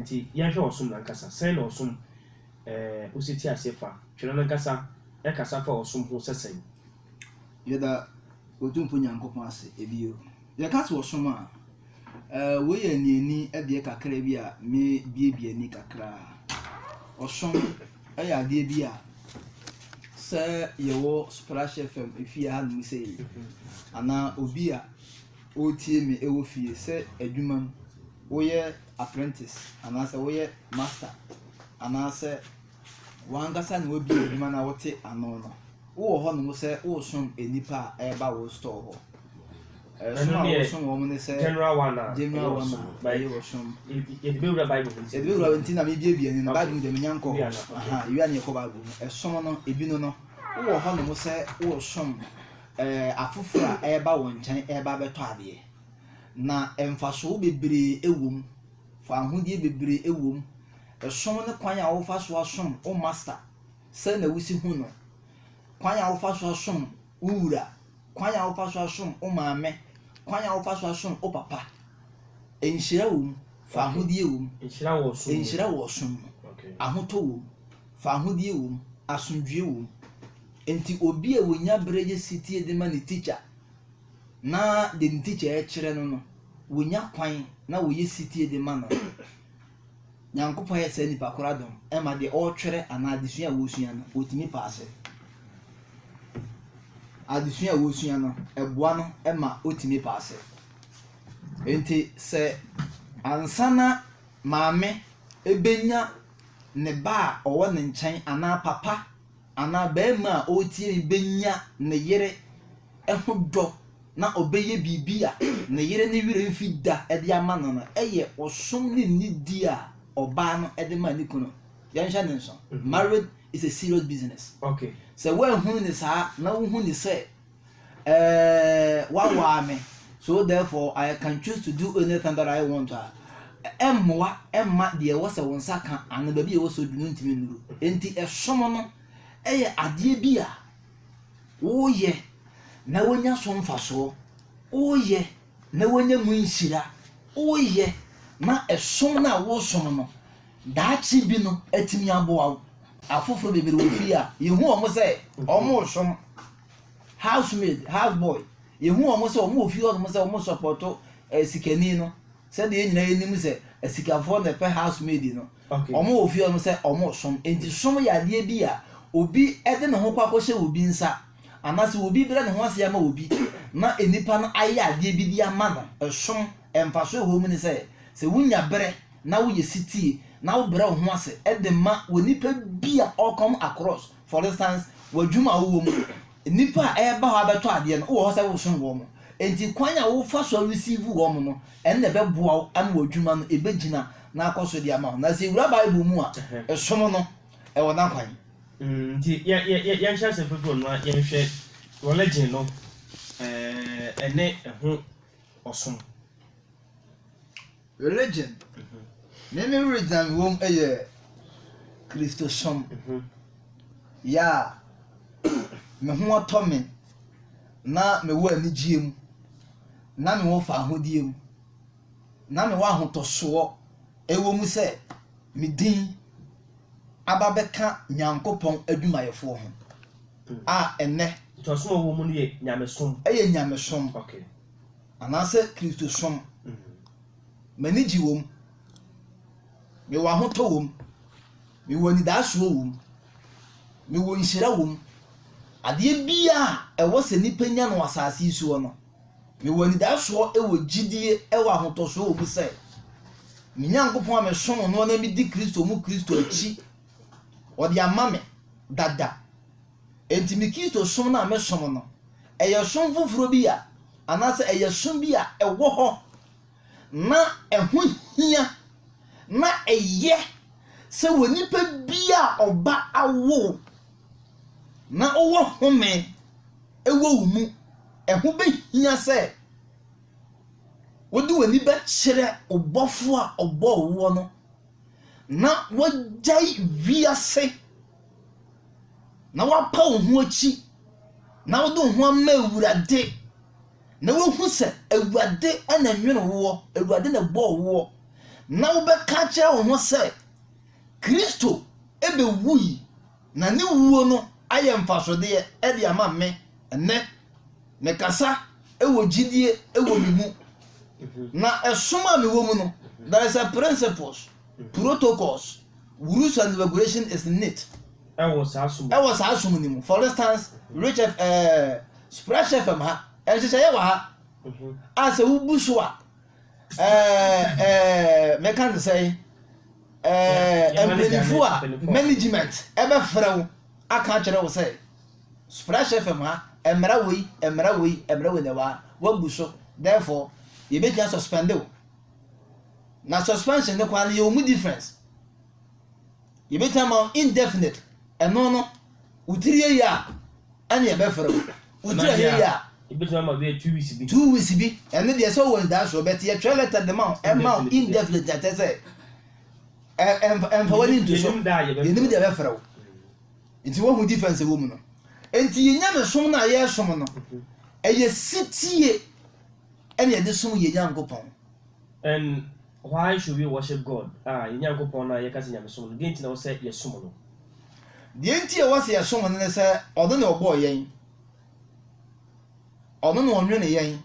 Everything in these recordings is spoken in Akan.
nti yɛhwɛ ɔsom nankasa sɛn na ɔsom usiti asefa twere nankasa kasa fa ɔsom ho sɛsɛn yɛda otumpo nyankopɔn ase ebio yɛka se ɔsom a wo yɛ nieni ɛdeɛ kakra bi a me biebie ni kakra ɔsom ɛyɛ adeɛ bi a sɛ yɛwɔ Splash FM efie ha no sɛ ana obi a otie me ɛwɔ fie sɛ adwuma mu woyɛ apprentice anaasɛ woyɛ master anaasɛ wangasa na obi adwuma na wote ano no wo hɔ no sɛ wo som enipa a ɛba wo store hɔ som a wo som wɔn ne sɛ general one by wo som yɛdebewura bible yɛdebewura nti na me biebie ni na bible de me nyankɔ aha yɛa ne yɛkɔ bible ɛsom no ebi no wo hɔ no sɛ wo som afoforo a ɛba wo nkyɛn ɛba bɛtɔ adeɛ na ɛmfaso bebree ɛwom fa ahodie bebree ɛwom ɛsom ne kwan a wofa so asom wo master sɛ na wusi hu no kwan a wofa so asom wo wura kwan a wofa so asom wo maame kwan a wofa so asom wo papa enhyira wom fa ahodie wom enhyira wɔ som ahotɔ wom fa ahodie wom asomdwie wom enti obi a wonya brɛgye sitie de ma ne teacher na de ne teacher ɛkyerɛ no wonya kwan na woyɛ sitie de ma no nyankopɔn yɛ sɛ nipa kora dom ɛma de ɔtwere ana adesua a wosua no otimi paase adesua a wosua no ɛboa no ɛma otimi paase enti sɛ ansana maame ebenya ne ba a ɔwɔ ne nkyɛn ana papa ana bɛrima a ɔtie benya ne yere ɛho dɔ na ɔbɛyɛ biribi a ne yere ne wire mfi da ɛde ama no no ɛyɛ ɔsom ne nidi a ɔbaa no ɛde ma ne kunu yɛnhwɛ ne nso marriage is a serious business sɛ woanhunu ne saa na wohu ne sɛ wawaa me so therefore I can choose to do anything that I want to ɛmmoa ɛmma deɛ ɛwɔ sɛ wo nsa ka ana baabi a ɛwɔ sɛ dunu ntimi nnuru enti ɛsom no ɛyɛ adeɛ bi a woyɛ na wonya so mfasoɔ woyɛ na wonya mu nhyira woyɛ na ɛsom na wosom no daakye bi no atimi aboa wo afoforo bebree wɔ fie a yehu ɔmo sɛ ɔmo som housemaid houseboy yehu ɔmo sɛ ɔmo wɔ fie ɔmo sɛ ɔmo support sikani no sɛ de nyina yenim sɛ asikafoɔ na pɛ housemaid no ɔmo wɔ fie ɔmo sɛ ɔmo som enti som yɛ adeɛ bi a obi ɛde ne ho kɔ akɔhyɛ obi nsa anase obi brɛ ne ho ase ama obi na enipa no ayɛ adeɛ bi di ama no ɛsom ɛmfaso ɛwɔ mu ne sɛ wunya brɛ na woyɛ sitie na wo brɛ wo ho ase ɛde ma wɔ nipa bi a come across for instance wadwuma wo mu nipa a ɛba hɔ abɛtɔ adeɛ no wo hɔ sɛ wo som wɔ mu enti kwan a wo fa so receive wɔ mu no ɛnna bɛboa wo ama wadwuma no ebegyina na akɔ so de ama ho na sɛ wura bible mu a ɛsom no ɛwɔ na kwan nti yɛnhyɛ sɛ foforɔ no yɛnhwɛ religion no ɛne ɛho ɔsom religion neme religion wom ɛyɛ Kristo som ya me ho atɔ me na me wɔ anigye mu na me wɔ fa ahodie mu na me wɔ ahotɔsoɔ ɛwɔ mu sɛ me din aba bɛka nyankopɔn adwumayɛfoɔ ho a ɛnɛ tɔsom wɔ mu no yɛ nyamesom ɛyɛ nyamesom anaasɛ Kristo som manigye wɔ mu me wɔ ahotɔ wɔ mu me wɔ nidaasoɔ wɔ mu me wɔ nhyira wɔ mu adeɛ bia ɛwɔ sɛ nipa nya no asase yi soɔ no me wɔ nidaasoɔ ɛwɔ gyidie ɛwɔ ahotɔsoɔ wɔ mu sɛ me nyankopɔn a me som no na me di Kristo mu Kristo akyi ɔde ama me dada enti me Kristo som na me som no ɛyɛ som foforɔ bi a anaasɛ ɛyɛ som bi a ɛwɔ hɔ na ɛho hia na ɛyɛ sɛ wɔ nipa bi a ɔba awo na ɔwɔ home ɛwɔ wo mu ɛho bɛhia sɛ wode w'ani bɛkyerɛ ɔbɔfo a ɔbɔ wo no na wagyae wiase na wapa wo ho akyi na wode wo ho ama Awurade na wohu sɛ Awurade ana nwene wo Awurade na bɔ wo na wo be ka kire wo ho se Kristo ebe wuyi na ne wuo no aye mfasode e de ama me ene me kasa ewo gidie ewo mimu na esoma me wo mu no there is a principles protocols rules and regulation is in it ewo sa asum ni mu for instance Splash FM ha e se ye wa ha as a wubuso a me kan say empenifu a management ebe frɛ wo aka kyerɛ wo say Splash FM ha emra we ne wa wabuso therefore you be just suspended na suspension ne kwa you mu difference you be time indefinite eno no utiriye ya ane ebe frɛ wo utiriye ya ibetuma ma be 2 weeks bi 2 weeks bi ene de so won da so bet ye try letter the man indefinite that say wani into so yenim de ebe frɛ wo nti wo hu difference wo mu no enti yenya me som na ye som no eye sitie ene de som ye Nyankopɔn. And why should we worship God? Nyankopɔn na ye ka se nyame som no denti na wo se ye som no denti e wo se ye som no ne se odo na obo yen ono na onwene yen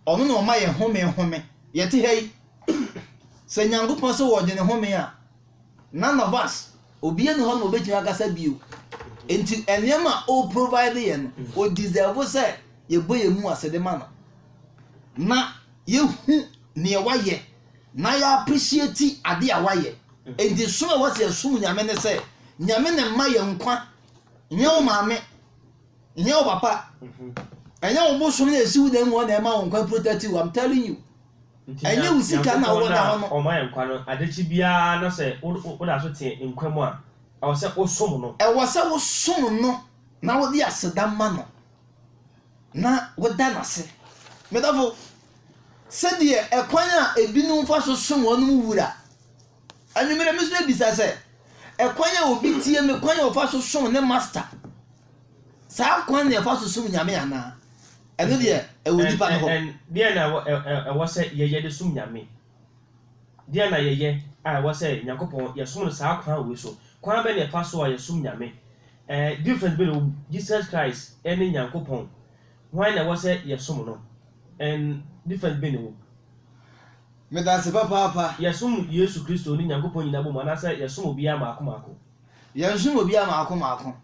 ono na oma ye home ye te hei se Nyankopɔn se wo de ne home a none of us obi ene ho na obetumi akasa bio enti enema o provide yen o deserve say ye boye mu asede ma no na ye hu ne waye na ya appreciate ade a waye enti so a wase asum nyame ne say nyame ne ma ye nkwa nye o maame nye o papa enye o bosom na esiwu dem wo na ma wo nkwa protect you I'm telling you enye usika na wo da ho no o ma ye nkwa no adechi bia na say o da so te nkwa mu a awo se o som no e wo se wo som no na wo di aseda ma no na wo da na se medafo se die ekwan a ebinu fa so som wonu mu wura anumere meso ebisa se ekwan a obi tie me kwan a fa so som ne master sa kwan na fa so som nyame ana eno die e wo di pa no and dia na wo se ye de som nyame dia na ye wo se Nyankopɔn ye som no sa kwan we so kwan be na fa so ye som nyame different be Jesus Christ ene Nyankopɔn why na wo se ye som no and different be no me da se papa ye som Yesu Kristo ni Nyankopɔn nyina bo na se ye som obi ama akoma ye som obi ama akoma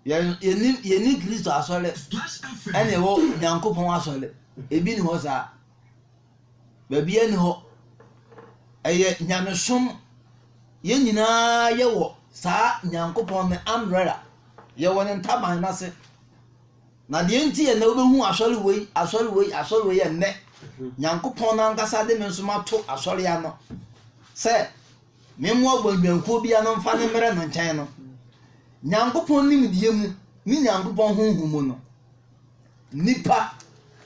ye ni Kristo asole ene wo Nyankopɔn asole ebi ni ho sa ba bi eni ho eye nyame som ye nyina ye wo sa Nyankopɔn me umbrella ye wo ne ntaban na se na de enti ye na obehu asole wei enne Nyankopɔn na nkasa de me nso mato asole ya no se me mo agbagbanko bia no mfa ne mere no nkyɛn no Nyankopɔn nim die mu ni Nyankopɔn honhom mu no nipa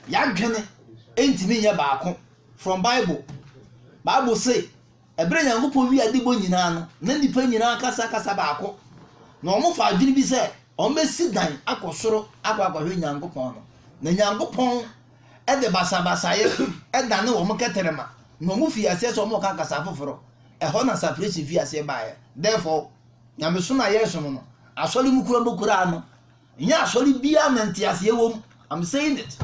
ya dwene entimi nya baako from Bible say ebre Nyankopɔn wi ade bo nyina no na nipa nyina kasa baako na omo fa adwene bi se o mesi dan akosoro akwahwe Nyankopɔn no na Nyankopɔn e de basa ye e da ne omo keterema na omo fi ase so omo kasa foforo e ho na separation fi ase baaye therefore nyame so na yeso no asori mu kura no nya asori bia na ntiase ye wom I'm saying it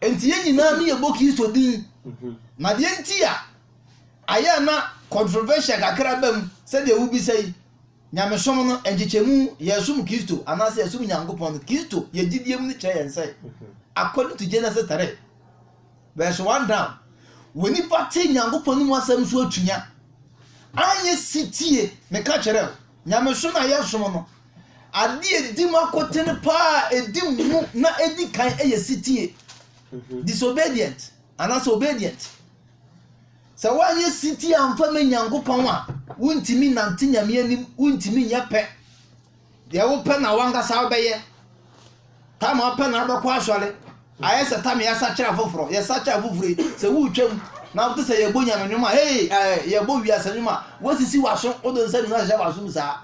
enti ye nyina ne ye bo Kristo din na de ntia aya na controversial kakra bam se de wo bi sei nyame som no enjichemu ye som Kristo anase ye som Nyankopɔn Kristo ye gidiem ni kye yen sei according to Genesis 3 verse 1 down woni pati Nyankopɔn mu asem so atwunya anye sitie me ka kyerɛ nyame so na ye som no ade edim akotene pa edim mu na edi kan eye sitie disobedient anase obedient sa wanye sitie amfa me Nyankopɔn a wontimi nante nyame anim wontimi nya pɛ de wo pɛ na wanga sa obeye ta ma pɛ na abekɔ asɔre ayese ta me ya sa kyerɛ foforo ye sa kyerɛ foforo se wo twam na wo se ye bo nyame nwuma ye bo wi asanwuma wo sisi waso odo nsa nwa ja waso sa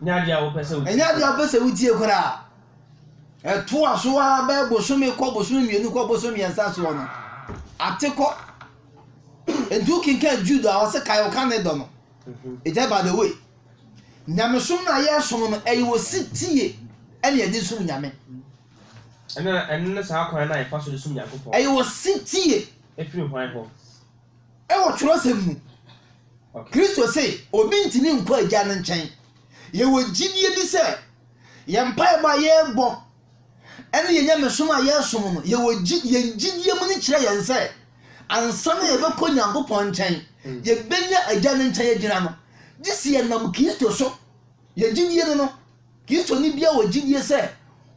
nya dia wo pese wo nya dia pese wo tie kora to aso a be bosomi ko bosomi mienu ko bosomi ensa so no ateko And you can Judah or say Kayo Canedono. It's by the way. Namasuna Yasum, and you will sit tea and you did soon Yamen. And that's how can I pass the soon Yakupo. And you will sit tea if you find home. I will trust him. Christo say, or mean to me quite Jan and Chain. You will Gideon be said. Yampire by year bomb. And the Yamasuma Yasum, you will Gideon money and say. And some ever could not go point chain. Ye benya a Jan and Chain General. This year, no Christo so. Ye Gideon, Christo Nibia or Gideon say.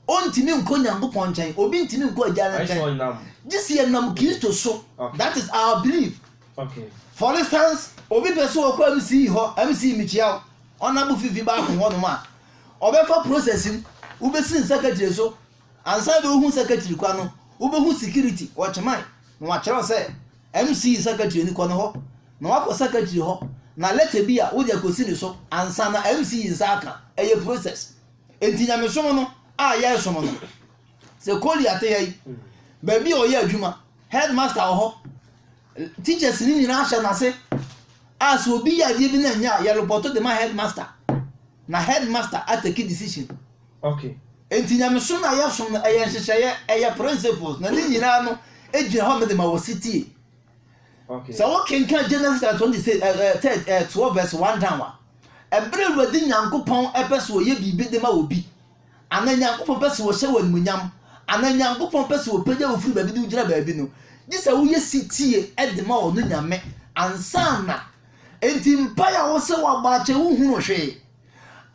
On to me could not go point chain, or being to me quite Jan and Chain. This year, no Christo so. That is our belief. Okay. For instance, Obi Peso or MC Michel, on Abu Fifi back in 1 month. Obefa processing, Ube sin secretary so, and side who secretary Quano, Ube who security, watch mine. No watch say, MC secretary in Quano, no aqua secretary ho, na let it be a Udia Cosini so, and Sana MC in Zaka, a process. Entina Mesono, yes, someone. So call you at a baby or ya Juma, headmaster or teachers in Russia, and I say, as will be a given and ya report to my headmaster. Na headmaster at the key decision. Okay. Entina Mesona Yason, a principles, na Ninano, a Jehovah de Mawa City. Okay. So what can Genesis 12 verse 1 down? A brave wedding Yanko Pong Epes will ye be the Maobi. And then Yanko Pes will show when Munyam, and then Yanko Pompes will pay you free baby do Jababino. This a we city at the Mao Nunyame, and Sana. Entimpire was so about a she.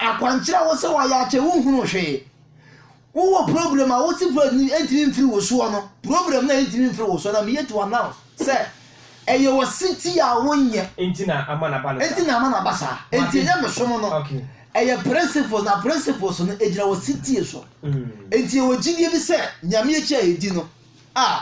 Akwanchira wo se wa ya che wo hunu hwe wo problem a wo si entimi mfiri wo so no problem na entimi mfiri wo so na me to announce say eye wo city a wonye entina amana basa entinya me so no okay eye principles no ejira wo city so enti wo gidie bi say nyame echi edi no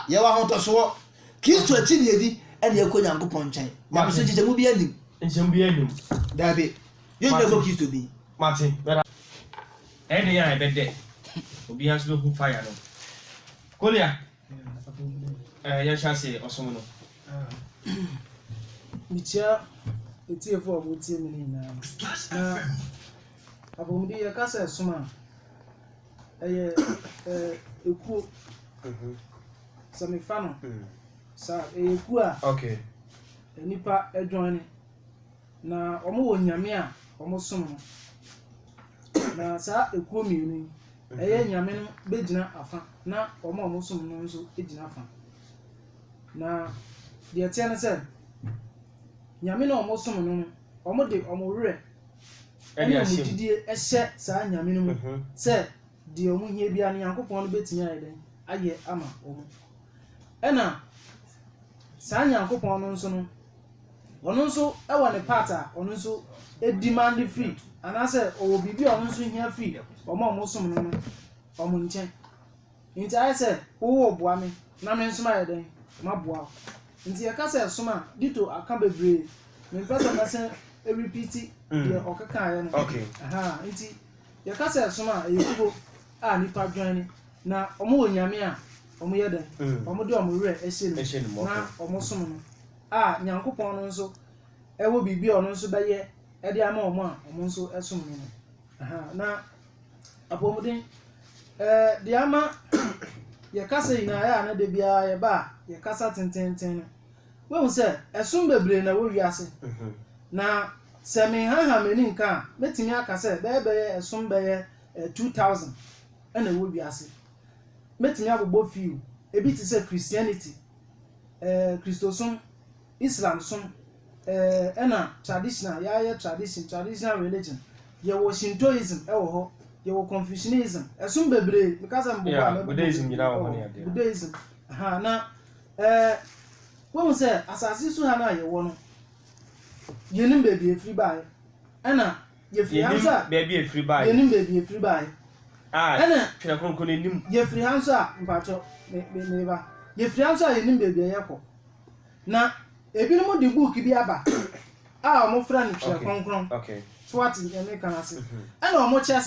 ye wa hoto so Kristo echi ne edi ene ekọ Nyankopon nchen nyame so gije mu bi anim dabe ye ndo Kristo bi Martin, better. Any I bet that. Obi has no who fire no. Kolia. Yes, I say or someone. Micha, it's here for about 10 minutes now. Abomdi, a casa suma. A cook. Some fan. Sir, a kua. Okay. A nipa a joining. Now, almost Yamia, almost some. Na saa ekuo mienu eye nyame no begina afa na omo omosom no nso egina afa na de tie ne se nyame no omosom no omo de omo werɛ ene omudidie ehye saa nyame no mu se de omo hia bia ne Yankopɔn no betinya ayɛ ayɛ ama omo ɛna saa Yankopɔn no nso no ono nso ɛwɔ ne part a ono nso demand free anase owo bibi ono nso hia free omo som no omo nchen nti ayi se wo boa me na me nso ma yɛ ma boa nti ya ka se soma dito aka bebre me pesa na se repeat de okaka ya no okay nti ya ka se soma eyugo a nipa dwan na omo wonyame a omo yɛ den omo de omo werɛ ehye no na omo som no Nyankopɔn no nso ewo bibi ono nso bɛyɛ ɛde ama omo a omo nso ɛsom no na apomuden de ama ye kasa ina ya na de bia ye ba ye kasa tententen we hu se ɛsom bebre na wo wiase na se me haha meni nka metimi aka se bɛyɛ ɛsom bɛyɛ 2000 ɛna wo wiase metimi abobɔ fiu ebi ti se Christianity Christosom Islam som ɛna traditional ya traditional religion ye wo Shintoism ɛwɔ hɔ ye wo Confucianism ɛsom bebre because am bo Buddhism nyina wɔ hɔ ne ade Buddhism na wo say asase su ha na ye wo no ye nim bebi efiri bae ɛna ye firi ha so bebi efiri bae ye nim bebi efiri bae ɛna twena konko ne nim ye firi ha so a mpacho me ba ye firi ha so a ye nim bebi ye kɔ na ebi no mo de book bi aba mo fra ni twere konkron okay so what in America say ɛna mo kye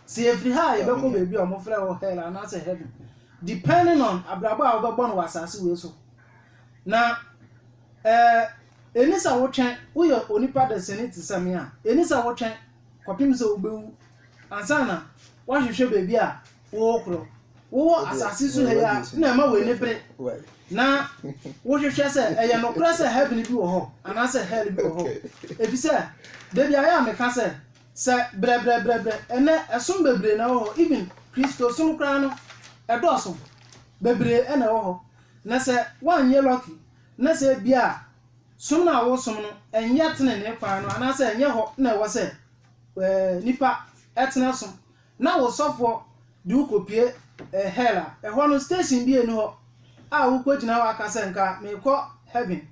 se every ha ye bɛkɔ bebi mo fra o hell and as heaven depending on abrabo a wo bɛbɔ no wasase we so na enisa wotwen woyɛ onipa deseni te sɛ me a enisa wotwen kɔpem sɛ wobɛwu ansana wahwehwɛ baabi a wowɔ wowɔ asase so ha ya na ma wɔ ne bere na wohwehwɛ sɛ ɛyɛ nokora sɛ heaven bi wɔ hɔ anaasɛ hell bi wɔ hɔ efisɛ dabi ayɛ a meka sɛ brɛbrɛbrɛbrɛ ɛnɛ ɛsom bebree na wɔ hɔ even Kristo som koraa no ɛdɔɔso bebree ɛna wɔ hɔ na sɛ woanyɛ lucky na sɛ bia som na wosom no ɛnyɛ tene ne kwan no anaasɛ ɛnyɛ hɔ na ɛwɔ sɛ nipa ɛtena som na wo sɔfoɔ de wokɔpie hell a ɛhɔ no station bi enu hɔ a wokɔgyina hɔ aka sɛ nka mekɔ heaven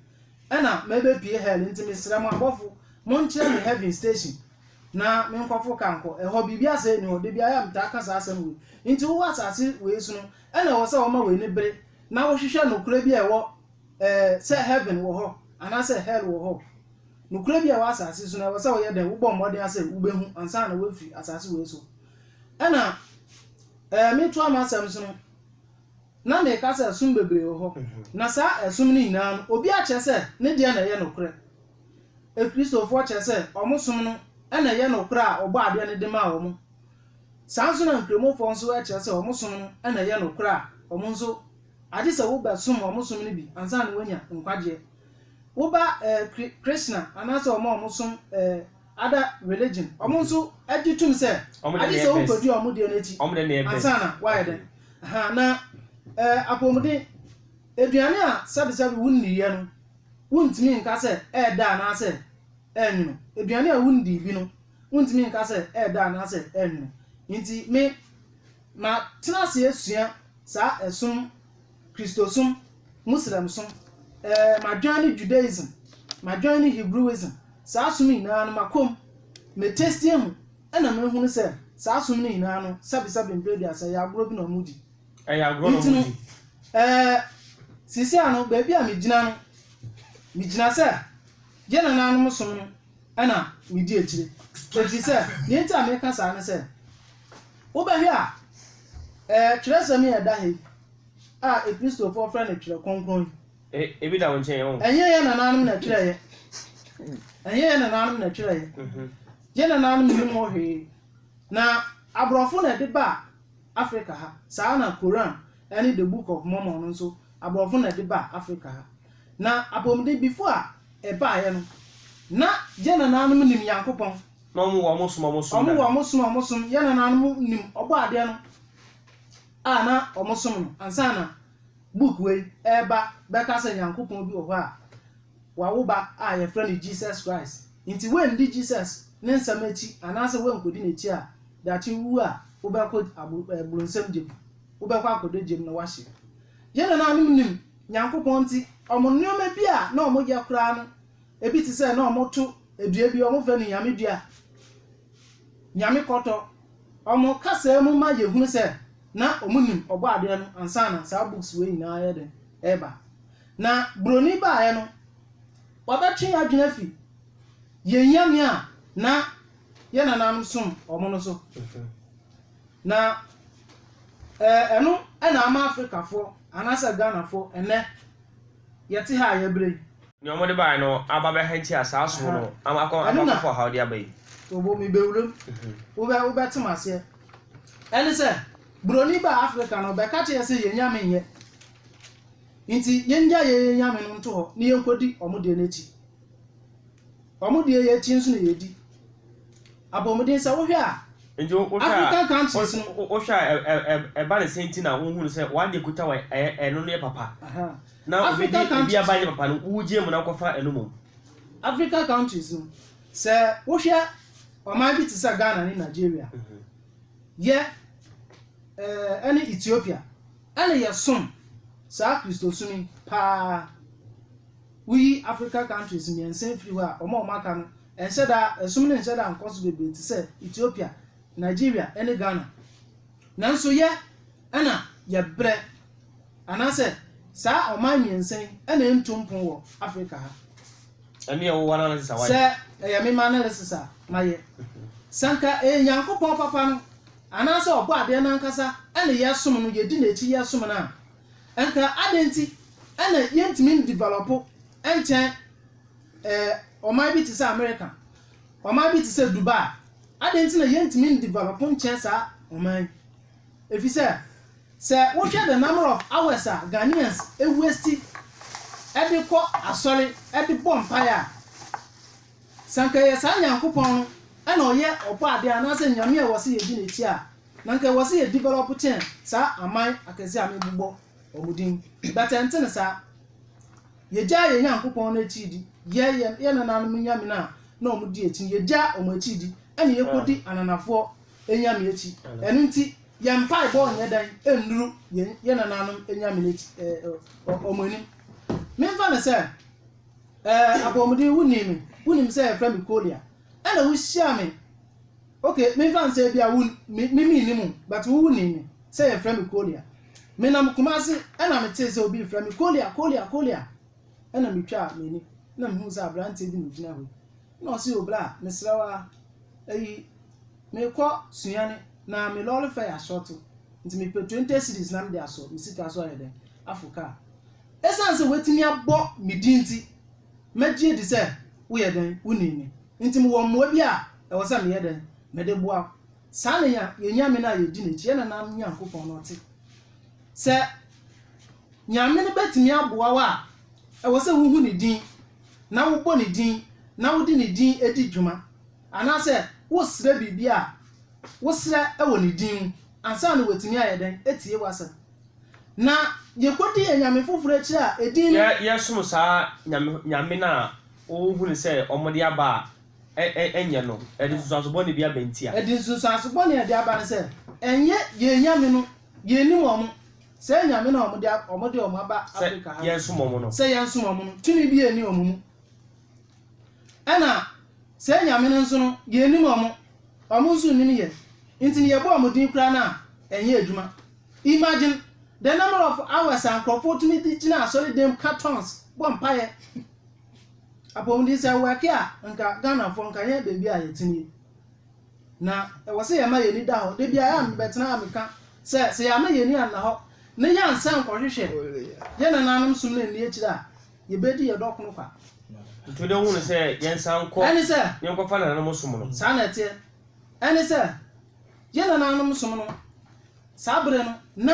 ɛna mɛbɛpie hell nti mesrɛ mo abɔfo monkyerɛ me heaven station na menkɔfo kankɔ ɛhɔ biribi asɛ ni hɔ de bia ya mtaa ka saa asɛm wei nti wo asase wei so no ɛna ɛwɔ sɛ wɔma wei ne bere na wohwehwɛ nokora bi a ɛwɔ sɛ heaven wɔ hɔ anaasɛ hell wɔ hɔ nokora bi a ɛwɔ asase so no ɛwɔ sɛ wɔyɛ dɛn wobɔ mmɔden asɛ wobɛhu ansa na woafiri asase wei so ɛna meto ama asɛm so no na meka sɛ ɛsom bebree wɔ hɔ na saa ɛsom no nyinaa no obi akyerɛ sɛ ne deɛ na ɛyɛ nokorɛ ekristofoɔ kyerɛ sɛ ɔmo som no ɛna ɛyɛ nokorɛ a ɔbɔ adeɛ no de ma ɔmo saa nso na nkramofoɔ nso ɛkyerɛ sɛ ɔmo som no ɛna ɛyɛ nokorɛ a ɔmo nso agye sɛ woba som ɔmo som no bi ansa na woanya nkwagyeɛ woba Krishna anaasɛ ɔmo som other religion ɔmo nso agye tum sɛ agye sɛ wokɔdi ɔmo deɛ n'akyi ansa na wayɛ dɛn na apɔmuden aduane a sɛbesɛbe wonniiɛ no wontumi nka sɛ ɛɛda anaasɛ ɛnwono aduane a wondi bi no wontumi nka sɛ ɛɛda anaasɛ ɛnwono nti me ma tena ase asua saa ɛsom Kristosom Muslimsom madwan ne Judaism madwan ne Hebrewism saa som nyinaa no makom me testie ho ɛna mehunu sɛ saa som no nyinaa no sɛbesɛbe mprɛ bi asɛ yɛ agorɔ bi na ɔmo di sisi ano baabi a megyina sɛ gye na nanom som no ɛna medi akyire ɛfiri sɛ yɛnti a meka saa ne sɛ wobɛhwɛ a twerɛsɛm yɛ da he a ekristofoɔ frɛ no twerɛ kronkron ebi da wo nkyɛn o ɛnyɛ yɛ na nanom na twerɛyɛ ɛnyɛ yɛ na nanom na twerɛyɛ gye na nanom nim hɔ hwee na aborɔfo na ɛde ba Africa ha saa na Koran ɛne the Book of Mormon no nso aborɔfo na ɛde ba Africa ha na apɔmuden before a ɛbaeɛ no na gye na nanom nim Nyankopɔn na ɔmo som yɛ na nanom nim ɔbɔ adeɛ no a na ɔmo som no ansa na book wei ɛba bɛka sɛ Nyankopɔn bi wɔ hɔ a wawo ba a yɛfrɛ no Jesus Christ nti wendi Jesus ne nsɛm akyi anaasɛ wenkodi n'akyi a dakye wu a wobɛkɔ aburonsɛm gyem wobɛkɔ akɔdɔ gyem na wahye yɛn na nanom nim Nyankopɔn nti ɔmo nneɛma bi a na ɔmo yɛ koraa no ebi te sɛ na ɔmo to edua bi ɔmo fɛ no nyame dua nyame kɔtɔ ɔmo kasa mu ma yɛhunu sɛ na ɔmo nim ɔbɔ adeɛ no ansa na saa books wei nyinaa yɛ den ɛba na broni baeɛ no wabɛtwe adwene fi yɛn nyame a na yɛn nananom som ɔmo no so na ɛno ɛna ama Africafoɔ anaasɛ Ghanafoɔ ɛnɛ yɛte ha yɛbrɛ ni ɔmo de bae no aba bɛha nti asaaso no ama akɔfo ha ɔde aba yi obo mi bewuram wobɛtem aseɛ ɛne sɛ broni ba Africa no bɛka kyerɛ sɛ yɛn nyame nyɛ nti yɛngya yɛn nyame no nto hɔ ne yɛnkɔdi ɔmo deɛ n'akyi ɔmo deɛ yɛakyi nso na yɛdi apɔmuden sɛ wohwɛ a African countries no wohwɛ a ɛba ne senti na wohunu sɛ wade kuta wa ɛno no yɛ papa na obi aba yɛ papa no wogye mu na kɔfa ɛno mu African countries no sɛ wohwɛ ɔman bi te sɛ Ghana ne Nigeria yɛ ɛne Ethiopia ɛne yɛ som saa Kristosumi paa woyi African countries mmiɛnsa firi hɔ a ɔmo aka no ɛnhyɛ da ɛsom no nhyɛ da nkɔ so bebree te sɛ Ethiopia Nigeria ɛne Ghana nanso yɛ ɛna yɛbrɛ anaasɛ saa ɔman mmiɛnsa ɛna ntompon wɔ Africa ha ɛne yɛ wɔwɔ na sesa wayɛ sɛ ɛyɛ mema na sesa mayɛ sanka Nyankopɔn papa no anaasɛ ɔbɔ adeɛ nankasa ɛna yɛsom no yɛdi n'akyi yɛsom no a ɛnka adɛnti ɛna yɛntumi develop enchen ɔman bi te sɛ America ɔman bi te sɛ Dubai adɛn nti na yɛntumi develop nkyɛn saa ɔman efisɛ sɛ wohwɛ the number of hours a Ghanaians waste ɛde kɔ asɔre ɛde bɔ mpaeɛ a sanka yɛ saa Nyankopɔn no ɛna ɔyɛ ɔbɔ ade anaasɛ nyame a wɔse yɛdi n'akyi a na nka wɔse yɛ develop kyɛn saa aman akɛse a mebobɔ ɔmudin but ɛnte ne saa yɛgya yɛ Nyankopɔn no akyi di yɛ nananom nyame no a na ɔmo di akyi yɛgya ɔmo akyi di ɛna yɛkɔdi ananafoɔ nyame akyi ɛno nti yɛn mpaebɔ nyɛ dan ɛnnuru yɛ nananom nyame no akyi ɔmo anim memfa ne sɛ abɔmuden wonim sɛ yɛfrɛ me Kolia ɛna wohyia me okay memfa ne sɛ bia mimi ni mu but wo ni me sɛ yɛfrɛ me Kolia menam Kumasi ɛna mete sɛ obi frɛ me Kolia ɛna metwa m'ani na mehu sɛ aberante bi na gyina hɔ na ɔse obra mesrɛ wa ayi mekɔ suane na me lɔre fɛ asɔto nti mepɛ 20 cedis na mede asɔ me sika so ayɛ dɛn afoka ɛsiane sɛ watumi abɔ me din nti mɛgye di sɛ woyɛ dɛn woni me nti mewɔ mmoa bi a ɛwɔ sɛ meyɛ dɛn mede boa saa ne yɛnyame no a yɛdi n'akyi ɛna nam Nyankopɔn no ɔte sɛ nyame no bɛtumi aboa wo a ɛwɔ sɛ wohu ne din na wobɔ ne din na wodi ne din edi dwuma anaasɛ wosrɛ biribi a wosrɛ ɛwɔ ne din mu ansa na watumi ayɛ dɛn etie wasa na yɛkɔdi nyame foforɔ akyi a edin yɛsom saa nyame na wohu ne sɛ ɔmode aba a ɛnyɛ no ɛde nsusuasobɔ ne bi aba nti a ɛde nsusuasobɔ ne ɛde aba ne sɛ ɛnyɛ yɛnyame no yɛnim ɔmo sɛ nyame na ɔmode ɔmo aba Africa ha yɛnsom ɔmo no sɛ yɛnsom ɔmo no tumi bi yɛni ɔmo mu ɛna sɛ nyame no nso no yɛnim ɔmo nso nim yɛ nti ne yɛbɔ ɔmo din kura na ɛnyɛ adwuma imagine the number of hours and nkurɔfoɔ tumi de gyina asɔre dɛm cartons bɔ mpaeɛ apɔmuden sɛ wɔake a nka Ghanafoɔ nka yɛ baabi a yɛtene na ɛwɔ sɛ yɛma yɛni da hɔ da bia yɛ mbɛtena a meka sɛ yɛama yɛni anna hɔ ne yɛansa nkɔhwehwɛ yɛ nananom som no nni akyiri a yɛbɛdi yɛdɔkono kwa nti wode hu ne sɛ yɛnsa nkɔ ɛne sɛ yɛnkɔfa nananom som no saa na ɛteɛ ɛne sɛ yɛ nananom som no saa bere no na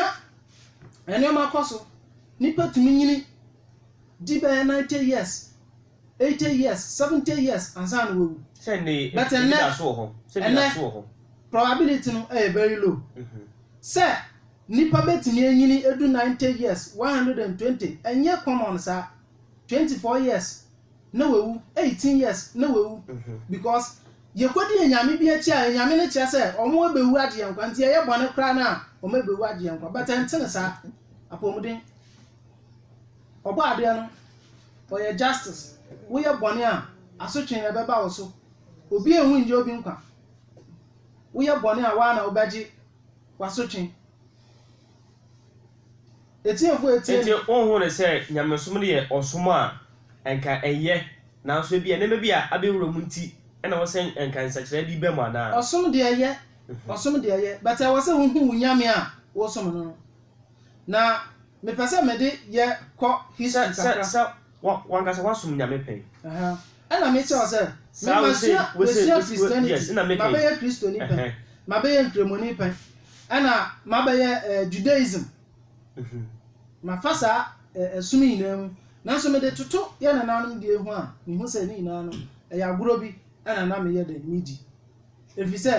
ɛnneɛma akɔ so nipa tumi nyini di bɛyɛ 90 years 80 years 70 years ansa na wawu sɛ ne but ɛnɛ probability no ɛyɛ very low sɛ nipa bɛtumi anyini edu 90 years 120 ɛnyɛ common saa 24 years na wawu 18 years na wawu because yɛkɔdi nyame bi akyi a nyame no kyerɛ sɛ ɔmo abewu agye yɛn kwa nti ɛyɛ bɔne kora na a ɔmo abewu agye yɛn kwa but ɛntene saa apɔmuden ɔbɔ adeɛ no ɔyɛ justice woyɛ bɔne a asotwe ɛbɛba wo so obi ehu nje obi nkwa woyɛ bɔne a waa na wobɛgye wasotwe etiefo etie nti onhu ne sɛ nyamesom no yɛ ɔsom a enka ɛyɛ nanso bi ɛnɛma bi a abɛwura mu nti ɛna wɔsɛ enka nsakyerɛ bi bɛ mu ana ɔsom de ɛyɛ but ɛwɔ sɛ wohu nyame a wɔsom no na mepɛ sɛ mede yɛ kɔ history kakra sɛ wankasa wasom nyame pɛn ɛna mekyerɛ sɛ mesua Christianity mabɛyɛ Kristoni pɛn mabɛyɛ nkremoni pɛn ɛna mabɛyɛ Judaism mafa saa ɛsom nyinaa mu nanso mede toto yɛ nananom deɛ ho a mehu sɛ ne nyinaa no ɛyɛ agorɔ bi ɛna na meyɛ de medi ɛfiri sɛ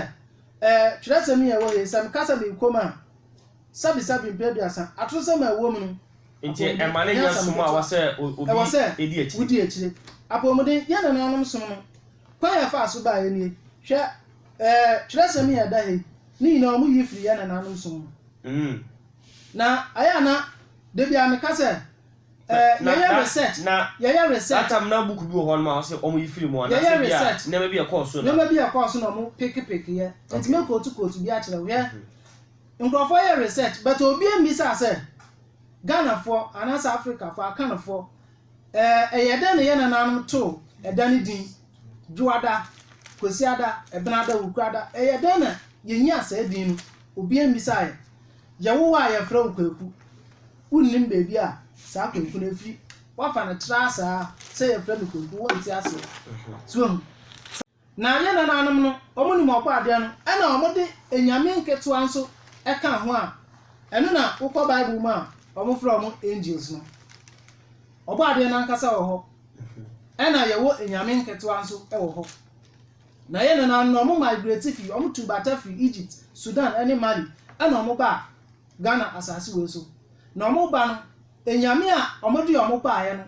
twerɛsɛm yɛ wɔ yɛ sɛ mekasa meekɔm a sabi mpɛduasa ato sɛ ma ɛwɔ mu no nti ɛmane nyɛ som a wɔsɛ obi edi akyiri wodi akyiri apɔmuden yɛ nananom som no kwan yɛ fa so baa yɛ nie hwɛ twerɛsɛm yɛ da he ne nyinaa ɔmo yi firi yɛ nananom som no na ayɛ na debi a meka sɛ yɛyɛ research atam na book bi wɔ hɔ no ma wɔsɛ ɔmo yi firi mu ana sɛ bia nɛma bi ɛkɔɔ so na ɔmo peke yɛ nti me kootu bi akyerɛ hwɛ nkurɔfoɔ yɛ research but obi mbisa sɛ Ghanafoɔ anaasɛ Africafoɔ akanafoɔ ɛyɛ dɛn ne yɛ nananom to ɛda ne din Dwoada Kwesiada Ebenada Wukuada ɛyɛ dɛn na yɛnyi asɛ din no obi mbisa yɛwo a yɛfrɛ wo kwaku wonnim baabi a saa kwaku no afiri wafa ne tra saa sɛ yɛ frɛ no konku wɔ nti ase so na yɛ nananom no ɔmo nim ɔbɔ adeɛ no ɛna ɔmo de enyame nketewa nso ɛka ho a ɛno na wokɔ Bible mu a ɔmo frɛ ɔmo angels no ɔbɔ adeɛ nankasa wɔ hɔ ɛna yɛwɔ enyame nketewa nso ɛwɔ hɔ na yɛ nananom no ɔmo migrate fi ɔmo tu bata fi Egypt Sudan ɛne Mali ɛna ɔmo ba Ghana asase wɔ so na ɔmo ba no enyame a ɔmo de ɔmo baayɛ no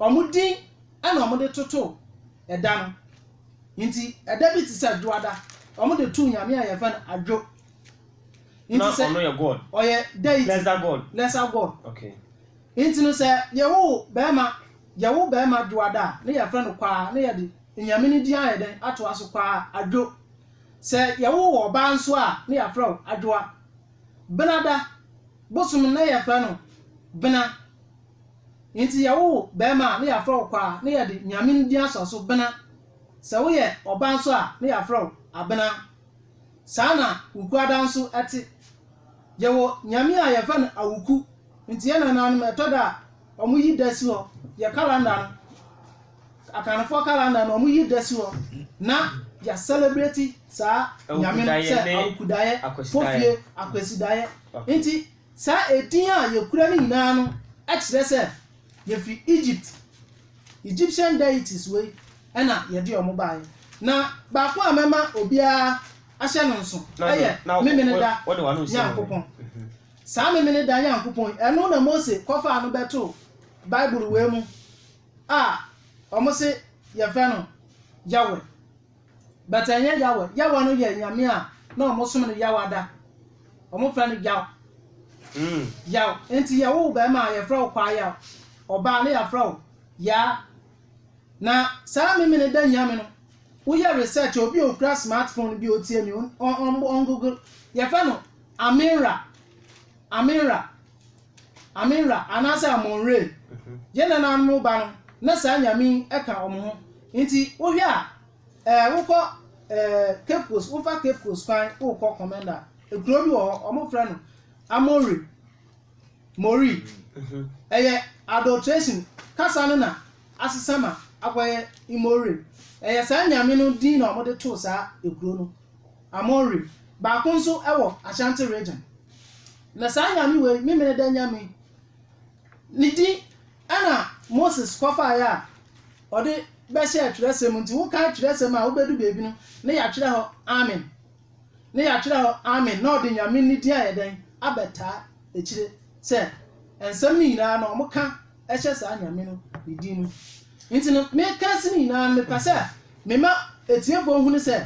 ɔmo din ɛna ɔmo de toto ɛda no nti ɛda bi te sɛ dwoada ɔmo de tu nyame a yɛfɛ no adwo nti sɛ ɔno yɛ God ɔyɛ deity lesser god okay nti no sɛ yɛwo bɛrima dwoada ne yɛfɛ no kwaa ne yɛde nyame ne din ayɛ den ato aso kwaa adwo sɛ yɛwo wɔ ɔbaa nso a ne yɛfrɛ adwoa benada bosom ne yɛfrɛ no bena nti yɛwo bɛrima ne yɛfrɛ kwaa ne yɛde nyame ne din aso so bena sɛ woyɛ ɔbaa nso a ne yɛfrɛ abena saa na ukuada nso ɛte yɛwɔ nyame a yɛfrɛ no awuku nti yɛn nananom ɛtɔ da ɔmo yi da si hɔ yɛ calendar no akanfoɔ calendar no ɔmo yi da si hɔ na yɛ celebrate saa nyame no sɛ awukudaeɛ fofie akwasidaeɛ nti saa edin a yɛkura no nyinaa no ɛkyerɛ sɛ yɛfiri Egyptian deities wei ɛna yɛde ɔmo baeɛ na baako a mɛma obiara ahyɛ no nso ɛyɛ memene da Nyankopɔn saa memene da Nyankopɔn ɛno na Mose kɔfa no bɛto Bible wei mu a ɔmo se yɛfɛ no Yahweh but ɛnyɛ Yahweh no yɛ nyame a na ɔmo som no Yawada ɔmo fɛ no Yaw nti yɛwo bɛrima a yɛfrɛ wo kwaa Yaw ɔbaa ne yɛfrɛ wo Yaa na saa memene da nyame no woyɛ research obi okura smartphone bi otie mi on Google yɛfɛ no Aminra anasa Amonre yɛ nananom ba no na saa nyame ɛka ɔmo ho nti wohwɛ a wokɔ Cape Coast wofa Cape Coast kwan wokɔ commander ekuro bi wɔ hɔ ɔmo frɛ no Mori ɛyɛ adulteration kasa no na asesama akɔyɛ Imori ɛyɛ saa nyame no din na ɔmo de to saa ekuro no Amori baako nso ɛwɔ Ashanti region na saa nyame wei memene da nyame ne din ɛna Moses kɔfa ya ɔde bɛhyɛ atwerɛsɛm nti woka atwerɛsɛm a wobɛdu beebi no ne yɛatwerɛ hɔ amen na ɔde nyame ne din ayɛ den abɛtaa ekyire sɛ nsɛm no nyinaa na ɔmo ka ɛhyɛ saa nyame no ne din mu nti no meka si no nyinaa no mepɛ sɛ mema etiefo hunu sɛ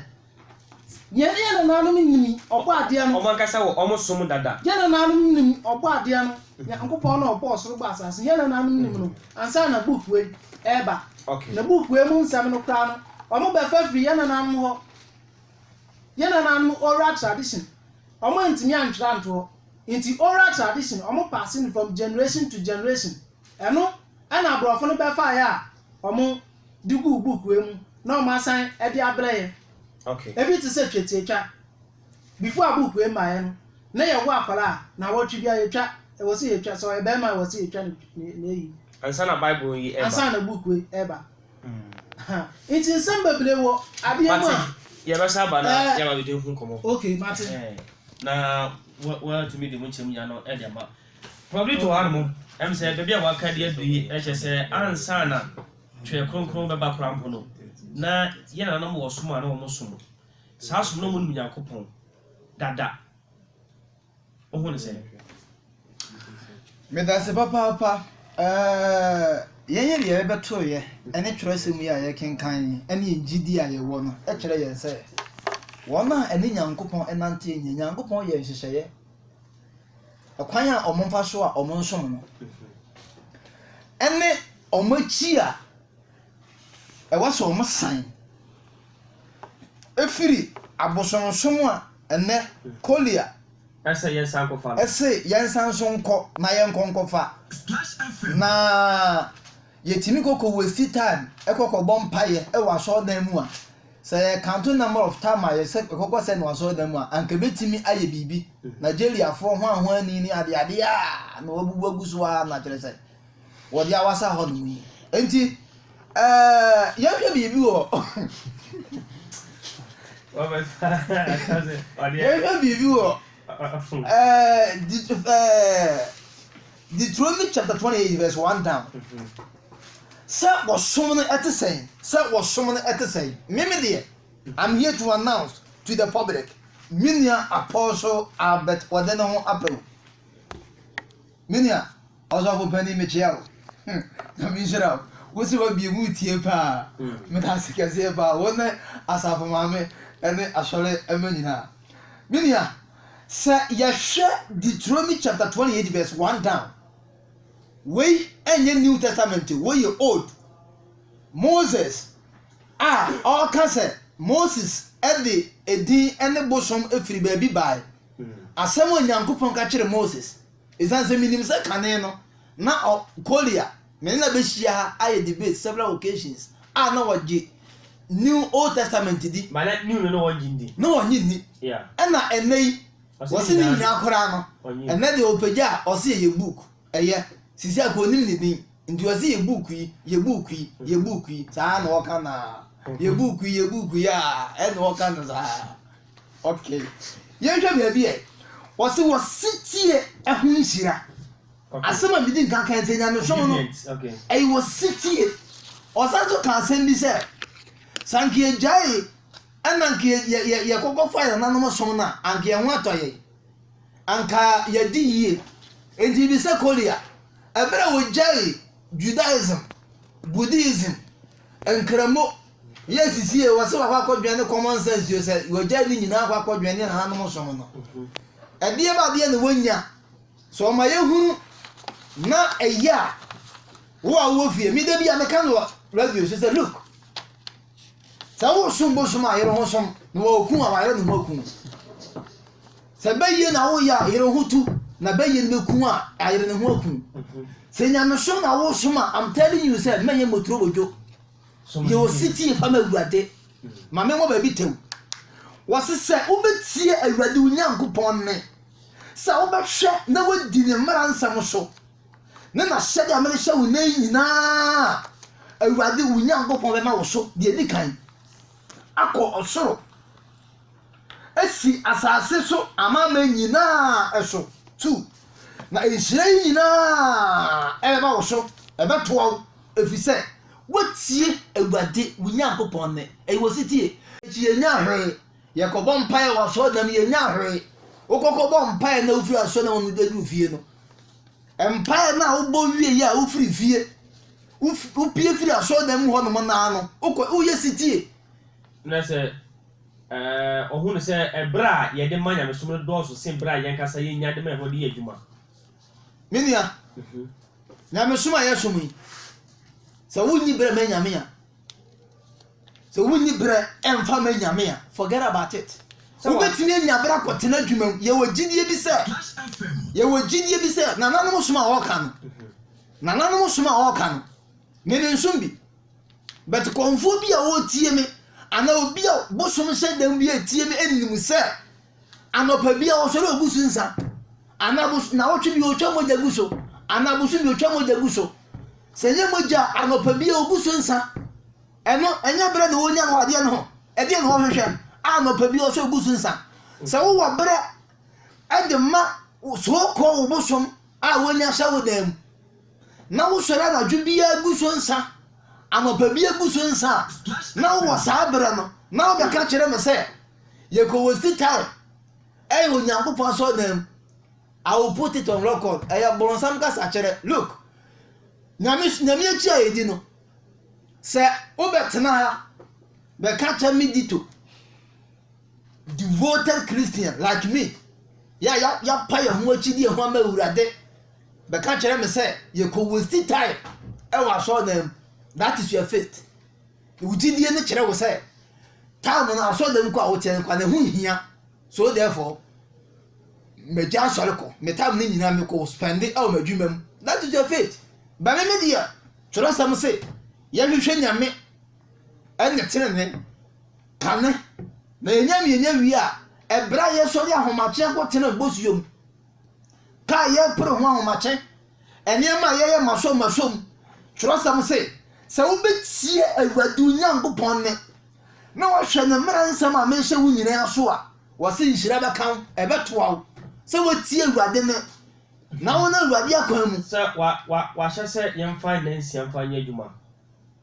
yɛn nananom nim ɔbɔ adeɛ no ɔmo ankasa wɔ ɔmo som dada yɛn nananom nim ɔbɔ adeɛ no Nyankopɔn na ɔbɔ ɔsoro bɔ asase yɛn nananom nim no ansa na book wei ɛba na book wei mu nsɛm no kora no ɔmo bɛfa firi yɛn nananom hɔ yɛn nananom oral tradition ɔmo ntumi antwerɛ anto nti oral tradition ɔmo passing from generation to generation ɛno ɛna aborɔfo no bɛfa yɛ a ɔmo de gu book wei mu na ɔmo asan ɛde abrɛ yɛ ebi te sɛ twetiatwa before a book wei ma yɛ no na yɛwɔ akwara na wɔtwe bia yɛtwa ɛwɔ sɛ yɛtwa sɛ ɔyɛ bɛrima ɛwɔ sɛ yɛtwa ne eyi ansa na Bible yi ɛba ansa na book wei ɛba nti nsɛm bebree wɔ adeɛ mu a yɛbɛsa ba na yɛma bi de hu nkɔmɔ okay mate na wɔn tumi de mu nkyɛm ya no ɛde ma probably to ha no ɛm sɛ baabi a waka de adu yi ɛhyɛ sɛ ansa na twɛ kronkron bɛba korampo no na yɛn nananom wɔ som a na wɔn som saa som no mu nim Nyankopɔn dada ɔho ne sɛ medase papa yɛnyɛ deɛ yɛbɛtoyɛ ɛne twerɛsɛm yi a yɛkenkan ɛne yɛgyidi a yɛwɔ no ɛkyerɛ yɛn sɛ wɔn a ɛne Nyankopɔn ɛnante nyɛ Nyankopɔn yɛ nhyehyɛeɛ ɛkwan a ɔmo mfa so a ɔmo nsom no ɛne ɔmo akyi a ɛwɔ sɛ ɔmo san efiri abosonsom a ɛnɛ kolia ɛsɛ yɛn san kɔfa ɛsɛ yɛn san so nkɔ na yɛn nkɔnkɔfa na yɛtumi kɔkɔ waste time ɛkɔkɔ bɔ mpaeɛ ɛwɔ asɔɔdan mu a sɛ kanto number of time a yɛsɛ ɛkɔkɔ sɛ no asɔɔdan mu a anka betumi ayɛ biribi Nigeriafoɔ ho ani ne adeade a na wabubu agu so a na kyerɛ sɛ wɔde awasa hɔ no mu yi enti yɛhwɛ biribi wɔ yɛhwɛ biribi wɔ Deuteronomy chapter 28 verse 1 down. Sɛ wɔsom no ɛte sɛn sɛ wɔsom no ɛte sɛn meme deɛ I'm here to announce to the public minia Apostle Albert wɔde ne ho apɛw minia ɔsɔfo pani mekyia wo na menhyira wo wosi wabie mu tie paa meda ase kɛseɛ paa wo ne asafo maame ɛne asɔre ɛma nyinaa minia sɛ yɛhwɛ Deuteronomy chapter 28 verse 1 down wei ɛnyɛ New Testament wei yɛ Old Moses ɔka sɛ Moses ɛde edin ɛne bosom efiri baabi bae asɛm a Nyankopɔn ka kyerɛ Moses ɛsan sɛ minim sɛ kane no na Korea mene na bɛhyia ha ayɛ debate several occasions na wɔgye New Old Testament di mana new no wɔgye ndi na wɔnye ni ɛna ɛnɛ yi wɔsi ne nyinaa koraa no ɛnɛ de opagya a ɔsi yɛ book ɛyɛ sisi akonim ne din nti wɔsi yɛ book yi saa na wɔka na yɛ book yi a ɛna wɔka na saa okay yɛhwɛ baabi ɛ wɔsi wɔsitie ɛho nhyira asɛm a bidi nka kan sɛ nyame som no ɛyɛ wɔsitie ɔsan so ka asɛm bi sɛ sanke agyae ɛna nke yɛ kɔkɔ fa yɛ nanom som na anke yɛ ho atɔ yɛ anka yɛdi yie enti bi sɛ Korea ɛbɛrɛ wɔgyae Judaism Buddhism nkramo yɛ sisie wɔsɛ wakɔ akɔdwene common sense yo sɛ wɔgyae ne nyinaa akɔ akɔdwene na nanom som no ɛdeɛ ba deɛ ne wɔnya so ɔma yɛhunu na ɛyɛ a wo a wo fie mi da bi a meka no radio so sɛ look sɛ wo som bosom a yɛre ho som na wɔku a wɔayɛ no maku sɛ bɛyie na woyɛ a yɛre ho tu na bɛyie no bɛku a ayɛre no ho aku sɛ nyame som na wo som a I'm telling you sɛ mɛnyɛ motoro bodwo yɛwɔ sitie fam awurade ma me wɔ baabi tew wɔse sɛ wobɛtie awurade wo Nyankopɔn ne sɛ wobɛhwɛ na wodi ne mmara nsɛm so ne na hyɛde a mede hyɛ wo nan nyinaa awurade wo Nyankopɔn bɛma wo so deɛ di kan akɔ ɔsoro esi asase so amama nyinaa ɛso 2 na nhyira yi nyinaa ɛbɛba wo so ɛbɛtoa wo efisɛ wotie awurade wo Nyankopɔn ne ɛwɔ sitie ekyi yɛnya hwee yɛkɔbɔ mpae wɔ so dam yɛnya hwee wokɔkɔbɔ mpae na wofiri aso na wɔn dadu fie no mpae na wobɔ wie yi a wofiri fie wopie firi aso dam hɔ no mo naa no woyɛ sitie na sɛ ɔhunu sɛ ɛbra yɛde ma nyame som no dɔɔso sen bra yɛnkasa yɛnya de ma ɛhɔ de yɛ adwuma minia nyame som a yɛsom yi sɛ wonni berɛ ma nyame a sɛ wonni berɛ ɛmfa ma nyame a forget about it wobɛtumi anya berɛ akɔtena adwuma mu yɛwɔ gyidie bi sɛ nananom som a wɔka no mene nsom bi but kɔmfoɔ bi a wɔtie me ana obi a bosom hyɛ dam bi atie me anim sɛ anɔpa bi a wɔsɔre obusu nsa ana na wɔtwe bi otwa mogya gu so ana bosu bi otwa mogya gu so sɛ nyɛ mogya anɔpa bi a obusu nsa ɛno ɛnyɛ berɛ de wɔnya no adeɛ no ho ɛdeɛ no wɔhwehwɛ anɔpa bi a wɔsɔre obusu nsa sɛ wowɔ berɛ ɛde ma so kɔ wo bosom a wɔnya hyɛ wo dam na wosɔre anadwo bi agu so nsa anɔpa bi agu so nsa na wɔ saa berɛ no na wobɛka kyerɛ me sɛ yɛkɔwɔ time ɛyɛ Onyankopɔn asɔ dam I will put it on record ɛyɛ bɔnsam kasa kyerɛ look nyame akyi a yɛdi no sɛ wobɛtena ha bɛka kyerɛ me dito devoted Christian like me yɛpa yɛ ho akyi di yɛ ho ama awurade bɛka kyerɛ me sɛ yɛkɔwɔ time ɛwɔ asɔ dam that is your faith wujidie ne kyerɛ wo sɛ time no asɔ dam kɔ a wote nkwa na ho hia so therefore megya asɔre kɔ me time ne nyinaa me kɔ spend it ɛwɔ madwuma mu that is your faith ba me deɛ kyerɛ sɛm sɛ yɛhwehwɛ nyame ɛne tenene kane na yɛnya wie a ɛbra yɛsɔre ahomakye kɔtena bosuom ka yɛpere ho ahomakye ɛnneɛma a yɛyɛ masom twerɛsɛm sɛ wobɛtie Awurade Onyankopɔn ne na wahwɛ ne mmara nsɛm a mehyɛ wo nyinaa so a wɔse nhyira bɛka wo ɛbɛtoa wo sɛ wotie Awurade ne na wo na Awurade akwan mu sɛ wahyɛ sɛ yɛmfa nansia mfa nyɛ adwuma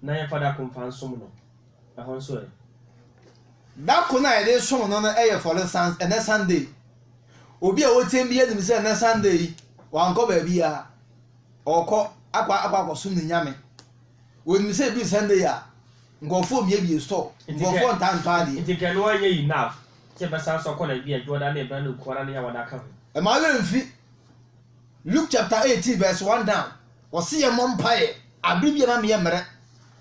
na yɛmfa da komfa nsom no ɛhɔ nso ɛ dako na yɛde som no no ɛyɛ for instance ɛnɛ Sunday obi a wotie bi yɛnim sɛ ɛnɛ Sunday yi wankɔ baabi a ɔkɔ akɔsom ne nyame wɔnim sɛ bi Sunday a nkɔfoɔ mmie store nkɔfoɔ ntantɔ adeɛ nti kɛ no wanyɛ enough kyɛ bɛsa so kɔ na bi adwo da na ɛbra no kuara ne yɛwɔ da ka ho ɛma werɛ mfi Luke chapter 18 verse 1 down wɔse yɛ mmɔ mpaeɛ abere bi ma meyɛ mmerɛ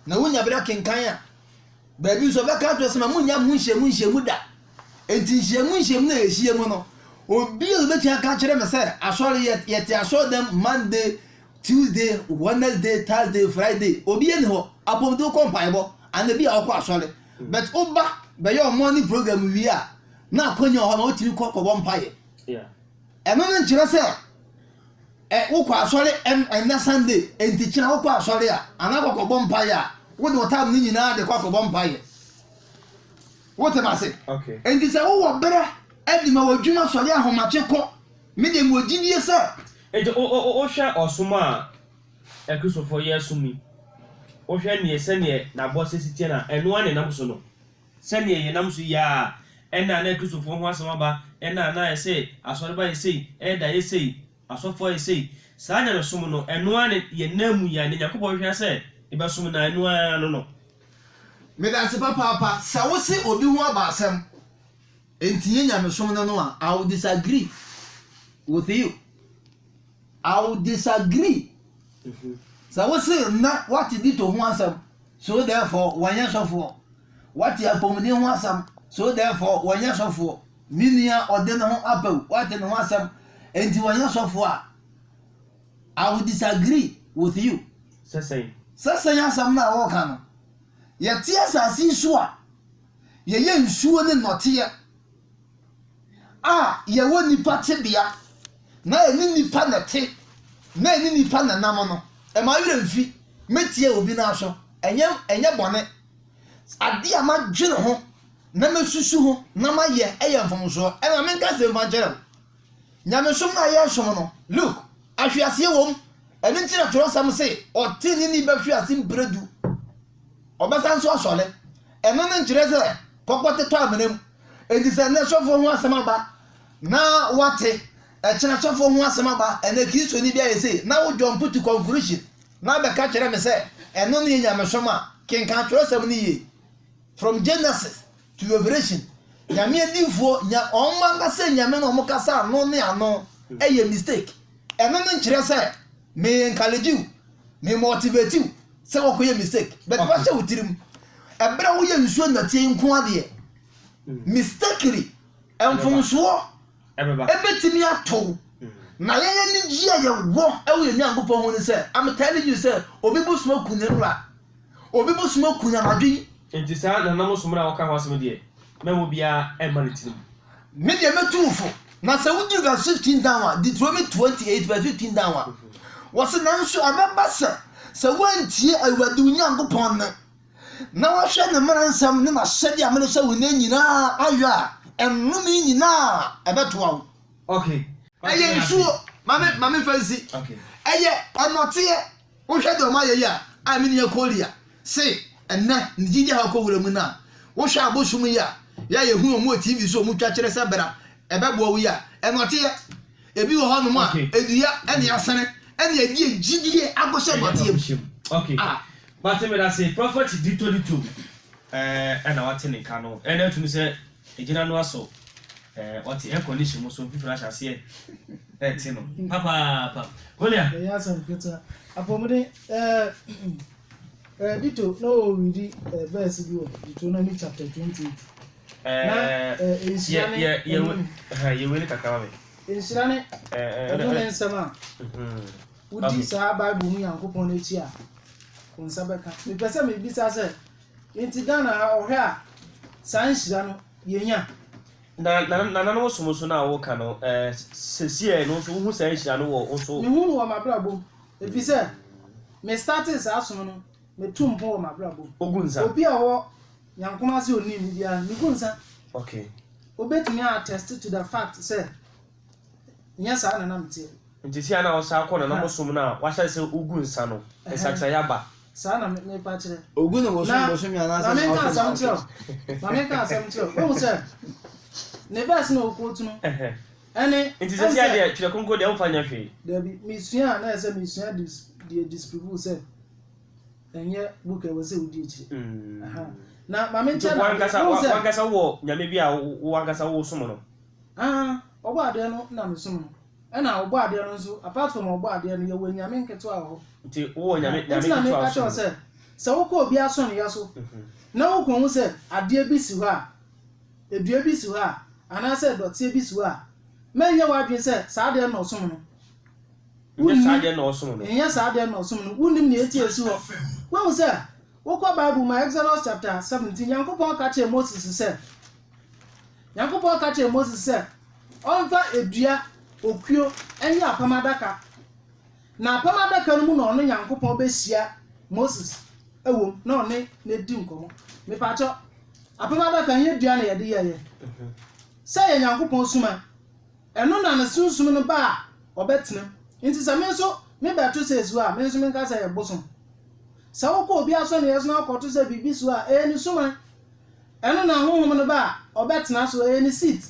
na wonya berɛ kenkan a baabi nso bɛka to sɛ ma munya mu nhyiamu da enti nhyiamu na ɛhyia mu no obi a bɛtua ka kyerɛ me sɛ asɔre yɛte asɔre dɛm Monday Tuesday Wednesday Thursday Friday obi ani hɔ apɔmde kɔ mpaebɔ ana bi a ɔkɔ asɔre but oba bɛyɛ morning program wi a na akonya hɔ na wotumi kɔbɔ mpaeɛ ɛno no nkyerɛ sɛ wokɔ asɔre ɛnɛ Sunday enti kyerɛ wokɔ asɔre a ana kɔbɔ mpaeɛ a wode wɔtam no nyinaa de kɔbɔ mpaeɛ wote ma se enti sɛ wowɔ berɛ ɛde ma wadwuma sɔre ahomakye kɔ mede mu ogyidie sɛ enti wohwɛ ɔsom a akristofoɔ yɛ som yi wohwɛ neɛ sɛneɛ nabɔ sɛ sitie na ɛnoa ne nam so no sɛneɛ yɛnam so yi a ɛna na akristofoɔ ho asɛm aba ɛna na ɛsɛ asɔre ba yɛsɛi ɛda yɛsɛi asɔfoɔ yɛsɛi saa nyɛ no som no ɛnoa ne yɛnam mu yi a ne Nyankopɔn hwɛ sɛ ɛbɛsom na ɛnoa no medase papaapa sɛ wo se obi ho aba asɛm enti yɛ nyamesom no a I will disagree with you. I will disagree. Sɛ wo se na wate di to ho asɛm so therefore wɔnyɛ sɔfoɔ wate apɔmuden ho asɛm so therefore wɔnyɛ sɔfoɔ minia ɔde ne ho apɛw wate ne ho asɛm enti wɔnyɛ sɔfoɔ a I will disagree with you. sɛsɛn asɛm na wɔka no yɛte asase so a yɛyɛ nsuo ne nɔteɛ a yɛwɔ nipa tebea na ɛne nipa na te na ɛne nipa na nam no ɛma werɛ mfi metie obi na aso ɛnyɛ bɔne ade a madwene ho na mesusu ho na mayɛ ɛyɛ mfomsoɔ ɛna menka sɛ mfa nkyerɛ wo nyamesom no a yɛsom no look ahweaseɛ wɔ m ɛno nti na twerɛsɛm se ɔte ne ni bɛhwease mprɛdu ɔbɛsa nso asɔre ɛno no nkyerɛ sɛ kɔkɔte tɔ amena mu enti sɛ nnɛ sɔfoɔ ho asɛm aba na wate ɛkyerɛ sɔfoɔ ho asɛm aba ɛnɛ kristoni bi ayɛ sei na wo jump to conclusion na bɛka kyerɛ me sɛ ɛno no yɛ nyamesom a kenka twerɛsɛm no yie from Genesis to Revelation nyame adinfoɔ ɔmma nkasa nyame na ɔmo kasa ano ne ano ɛyɛ mistake ɛno no nkyerɛ sɛ me encourage you me motivate you sɛ wɔkɔyɛ mistake but wahyɛ wo tirim ɛberɛ woyɛ nsuo nnɔteɛ nko adeɛ mistakenly ɛmfomsoɔ ɛbɛtumi atow na yɛyɛ ne gye a yɛwɔ ɛwɔ yɛ Nyankopɔn ho ne sɛ I'm telling you sɛ obi bo soma ku ne wura obi bo soma ku nyamadwe enti saa na nam som na wɔka ho asɛm deɛ mɛmo bia ɛma ne tirim me deɛ mɛtumfo na sɛ wodi verse 15 down a Deuteronomy 28 verse 15 down a wɔse nanso ɛbɛba sɛ woantie Awurade Onyankopɔn ne na wahwɛ ne mmara nsɛm ne n'ahyɛdeɛ a mede hyɛ wo nna nyinaa ayɔ a ɛnnome nyinaa ɛbɛtoa wo ɛyɛ nsuo mame mfa nsi ɛyɛ ɛnɔteɛ wohwɛ deɛ ɔma yɛyi a mene yɛ Korea se ɛnɛ ne gyigya ha kɔwura mu no a wohwɛ abosom yi a yɛhu ɔmu wɔ TV so ɔmu twa kyerɛ sɛ bra ɛbɛboa wo yi a ɛnɔteɛ ebi wɔ hɔ nom a ɛdua ɛne asene ɛne ɛdi gyidie akɔhyɛ nɔteɛ mu but me that say prophet dito ɛna wate ne ka no ɛna tumi sɛ egyina no aso what air condition mo so fifra hyase ɛte no papa Kolia ya san peta apomode dito no read verse bi o Deuteronomy chapter 28 ye wele kakama me enhyirane ɛno ne nsɛm a wodi saa Bible mu Yankopɔn n'akyi a konsa bɛka mepɛsɛ mebisa sɛ enti Ghana ɔhwɛ a saa nhyira no yɛnya na no so so na wo ka no sesie no so hu saa nhyira no wo so mehu no wɔ mabrabom efi sɛ me started saa som no me tum po ma brabo Ogunza. obi a wo yankoma se oni mi bia me gunsa Okay. obetumi attest to the fact say nya saa na mte Nti sia na osa akọ na bosom na wa hye se Ogunsa no. Esakra yaba. saa na me pa kire ogun no bosom ya na na me ka asam kire na me ka asam kire wo say ne verse na okotu no ene Nti se sia de twere konko de amfa nya hwe. Debi misua na ese misua disprove say enye book e wose udi echi aha na mama nche na wangasa wo nyame bi a wangasa wo som no ogbo ade no na mesom no na ogbo ade no nso apart from ogbo ade no ye wo nyame nketo a ho nti wo nyame nketo a so se wo ko obi aso no yaso na wo ko hu se ade bi si ho a edua bi si ho a ana se dotie bi si ho a menye wadwe se saa ade no som no Nya saade na osom no. Enya saade na osom no. Wunim na eti esi ho. When say, wokọ Bible ma Exodus chapter 17, Yankopon ka che Moses say. Yankopon ka che Moses say, onfa edua okuo enya apamadaka. Na apamadaka no mu na ono Yankopon be hia Moses ewom na one na di nkomo. Me pa cho apamadaka nye dua na ye de ye. Say Yankopon suma. Eno na na sunsum no ba obetena. Inti same so me beto sesu a me so me nka say bosom sa wo ko obi aso na yeso na ko to say bibi so a ni suma eno na honhom no ba obetena so ni seat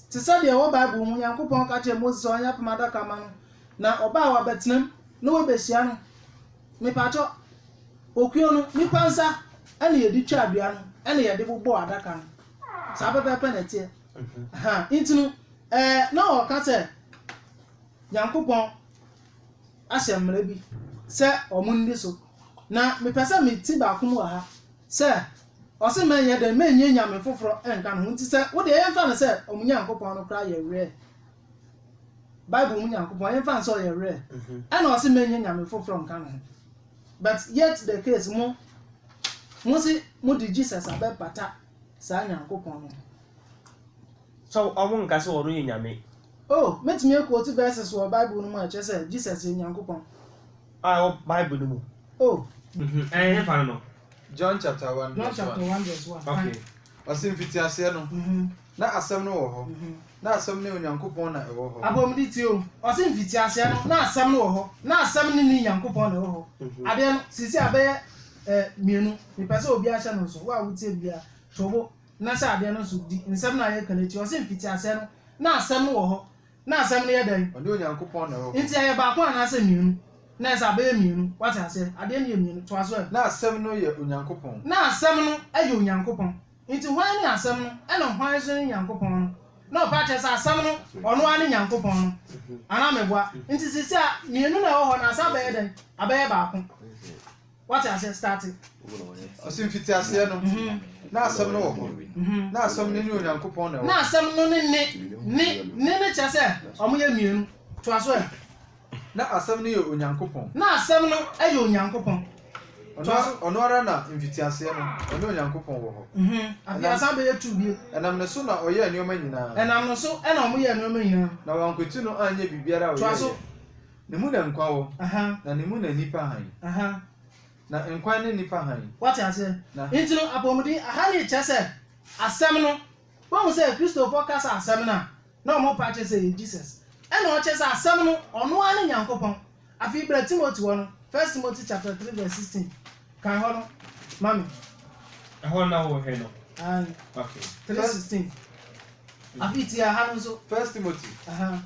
ti say de wo Bible mu Yankopon ka che Moses onya pamada kama no na oba wa betena no we behia no me pacho okuo no mi pansa ene ye di twa adua no ene ye de bobo adaka no sa pepe na tie inti no na o ka say Yankopon asemre bi se omundi so na me pese me ti ba ku mu ha se o se man ye de menye nyame foforo enka no nti se wo de ye mfa no se omunya Yankopon no kra ye re Bible mu Yankopon ye mfa so ye re and o se menye nyame foforo nka no but yet the case mo si mo di Jesus abepata sa Yankopon no So awon nka se wo no ye nyame. Oh, met me quote verses for Bible no much say Jesus in Yankopon. Bible no mu. Oh. No. John chapter 1 John chapter 1 verse 1. Okay. Osim fiti ase no. Na asem no wo ho. Na asem ne Yankopon na e wo ho. Abomdi ti o. Osim fiti ase no na asem no wo ho. Na asem ni Yankopon na wo ho. Ade no sisi abaye mienu. Me pese obi a hye no so. Wa wutie bia. Tobo na sha ade no so di. Nsem na ye kaneti osim fiti ase no na asem no wo ho. Na asem ne ye dan. Ode Yankopon na wo ho. Nti aye ba kwa na asem mienu. Na esa abaye mienu. What I say? Ade ne ye mienu. To aso. Na asem no ye Onyankopon. Na asem no aye Onyankopon. Nti hwan ni asem no e no hwan so ni Yankopon no. Na pa che sa asem no ono ani Yankopon no. Ana meboa. Nti sisi a mienu na wo ho na asa abaye dan. Abaye ba ko. What I say starting. Osim fiti ase no. Na asem no wo ho. Na asem ne Onyankopon na wo. Na asem no ne che se omo ye mienu. To aso. Na asem no ye Onyankopon. Na asem no aye Onyankopon. Ono ara na mfiti ase no. Ode Onyankopon wo ho. Afi asa be yetu bi. Enam ne so na oye anioma nyina. Enam no so e na omo ye anioma nyina. Na wankweti no anye bibiara wo. To aso. Ne mu na nkwa wo. Na ne mu na nipa han. Na nkwa ne nipa han. What I say? Into no apomudi ahali che se asem no. Won say Christopher kasa asem na. Na omo pa che say Jesus. E na o che say asem no ono ani Yankopon. Afi Bra Timothy wo no. 1 Timothy chapter 3 verse 16. Kan ho no. Mami. Ho na wo he no. And Okay. 3:16. Afi ti aha no so. 1 Timothy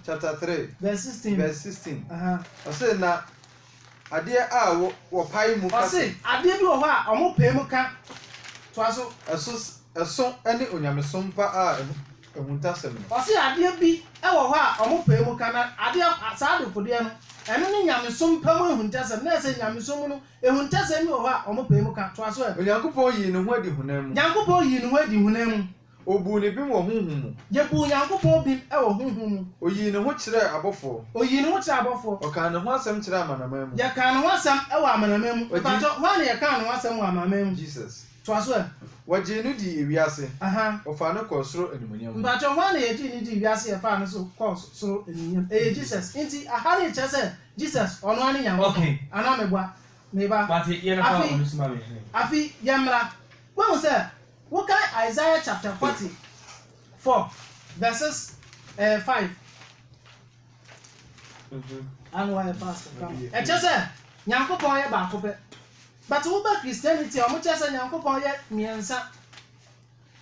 chapter 3 verse 16. verse 16. O say na ade a wo pai mu ka. O say ade bi wo ho a omo pai mu ka. To aso eso ene onyamesom pa a ehuntasem no. O say ade bi e wo ho a omo pai mu ka na ade asa de fode no. Eno ni nyamesom pa mu ehuntasem na se nyamesom no ehuntasem mi wo ho a omo pai mu ka. To aso Onyankopon yi ne ho adi hunam. Yankopon yi ne ho adi hunam mu. Obu ne bi wo honhum mu. Je bu Yankopon bi e wo honhum mu. Oyi ne ho kire abofo. Oyi ne ho kire abofo. O ka ne ho asem kire amanamam mu. Ya ka ne ho asem e wo amanamam mu. Ba jo ho na ya ka ne ho asem wo amanamam mu. Jesus. To aso Waje no di ewiase. O fa no ko soro animunyam. Ba jo ho na ya di ewiase e fa no so ko soro animunyam. Jesus. Nti aha ne che se Jesus ono ani Yankopon. Okay. Ana mebua. Neighbor. But you know how on this mammy. Afi Yamra. When we say, what can Isaiah chapter 44, verses 5. And why pastor come. E just say, Nyankopon ye ba ko pe. But wo ba Christianity, o mo che say Nyankopon ye miensa.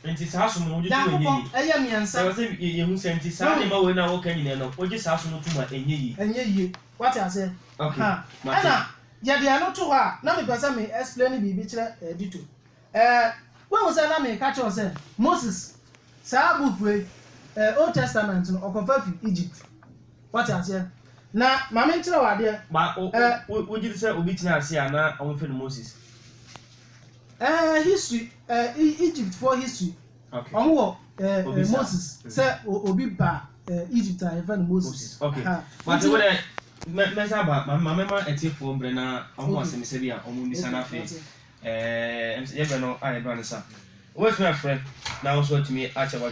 Enti saa so no Nyankopon yi. ye miensa. Se say ye hu se enti saa ne ma we na wo kan nyina no, oje saa so no tuma enye yi. Enye yi. What I say? Okay. Ana ya de ano to ha, na me pesa me explain bibi kire edito. When we say na me catch us say Moses saa book we Old Testament no okofa fi Egypt. What I say? Na mama ntira wade Ba o ji say obi tina ase ana o fe Moses. History Egypt for history. Okay. Omo Moses say obi ba Egypt and friend Moses. Okay. But when mesa ba mama ma etifo mbre na omo asem se bia omo bisa na fe ye be no ai ba nsa. What's my friend? Now so to me acha wa